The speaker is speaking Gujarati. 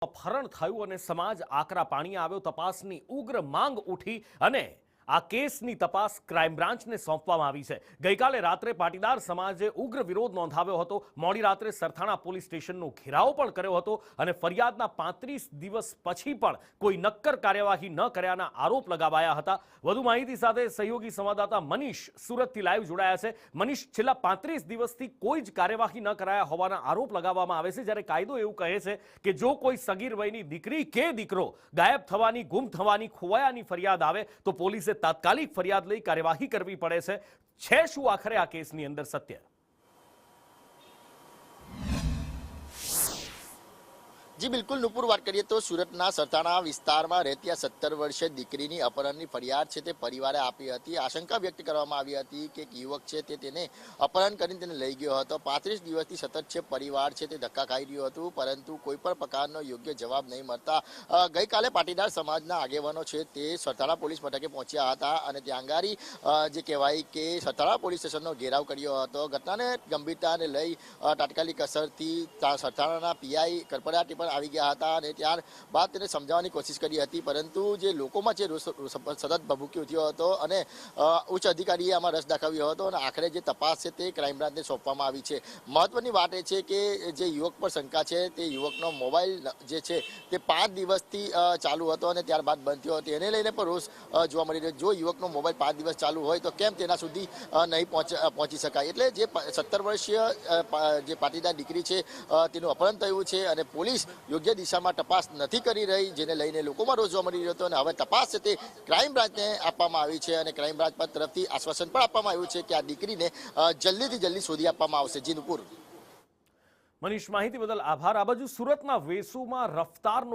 અપહરણ થયું અને સમાજ આકરા પાણી આવ્યો। તપાસની ઉગ્ર માંગ ઉઠી અને આ કેસની તપાસ ક્રાઇમ બ્રાન્ચને સોંપવામાં આવી છે। ગઈકાલે રાત્રે પાટીદાર સમાજે ઉગ્ર વિરોધ નોંધાવ્યો હતો। મોડી રાત્રે સરથાણા પોલીસ સ્ટેશનનો ઘેરાવ પણ કર્યો હતો અને ફરિયાદના 35 દિવસ પછી પણ કોઈ નક્કર કાર્યવાહી ન કર્યાના આરોપ લગાવાયા હતા। વધુ માહિતી સાથે સહયોગી સંવાદદાતા મનીષ સુરતથી લાઈવ જોડાયા છે। મનીષ, છેલ્લા 35 દિવસથી કોઈ જ કાર્યવાહી ન કરાયા હોવાના આરોપ લગાવવામાં આવે છે, જ્યારે કાયદો એવું કહે છે કે જો કોઈ સગીર વયની દીકરી કે દીકરો ગાયબ થવાની, ગુમ થવાની, ખોવાયાની ફરિયાદ આવે તો પોલીસે તાત્કાલિક ફરિયાદ લઈ કાર્યવાહી કરવી પડે છે। શું આખરે આ કેસની અંદર સત્ય? જી બિલકુલ નુપુર, વાત કરીએ તો સુરતના સરથાણા વિસ્તારમાં રહેતી 17 વર્ષીય દીકરીની અપહરણની ફરિયાદ છે તે પરિવારે આપી હતી। આશંકા વ્યક્ત કરવામાં આવી હતી કે એક યુવક છે તે તેને અપહરણ કરીને તેને લઈ ગયો હતો। 35 દિવસથી સતત છે પરિવાર છે તે ધક્કા ખાઈ રહ્યું હતું, પરંતુ કોઈ પણ પ્રકારનો યોગ્ય જવાબ નહીં મળતા ગઈકાલે પાટીદાર સમાજના આગેવાનો છે તે સરથાણા પોલીસ મથકે પહોંચ્યા હતા અને ત્યાં અંગારી જે કહેવાય કે સરથાણા પોલીસ સ્ટેશનનો ઘેરાવ કર્યો હતો। ઘટનાને ગંભીરતાને લઈ તાત્કાલિક અસરથી સરથાણાના પીઆઈ કરપડાટી પણ આવી ગયા હતા અને ત્યારબાદ તેને સમજાવવાની કોશિશ કરી હતી, પરંતુ જે લોકોમાં છે સતત ભભૂકી ઉઠ્યો હતો અને ઉચ્ચ અધિકારીએ આમાં રસ દાખવ્યો હતો અને આખરે જે તપાસ છે તે ક્રાઇમ બ્રાન્ચને સોંપવામાં આવી છે। મહત્વની વાત એ છે કે જે યુવક પર શંકા છે તે યુવકનો મોબાઈલ જે છે તે 5 દિવસથી ચાલુ હતો અને ત્યારબાદ બંધ થયો હતો। એને લઈને પણ રોષ જોવા મળી રહ્યો। જો યુવકનો મોબાઈલ 5 દિવસ ચાલુ હોય તો કેમ તેના સુધી નહીં પહોંચી શકાય? એટલે જે 17 વર્ષીય જે પાટીદાર દીકરી છે તેનું અપહરણ થયું છે અને પોલીસ યોગ્ય દિશામાં તપાસ નથી કરી રહી, જેને લઈને લોકોમાં રોષ જોવા મળી રહ્યો હતો અને હવે તપાસ છે તે ક્રાઇમ બ્રાન્ચને આપવામાં આવી છે અને ક્રાઇમ બ્રાન્ચ તરફથી આશ્વાસન પણ આપવામાં આવ્યું છે કે આ દીકરીને જલ્દીથી જલ્દી શોધી આપવામાં આવશે। જી નુપુર। મનીષ, માહિતી બદલ આભાર। આ બાજુ સુરતના વેસુમાં રફતારનો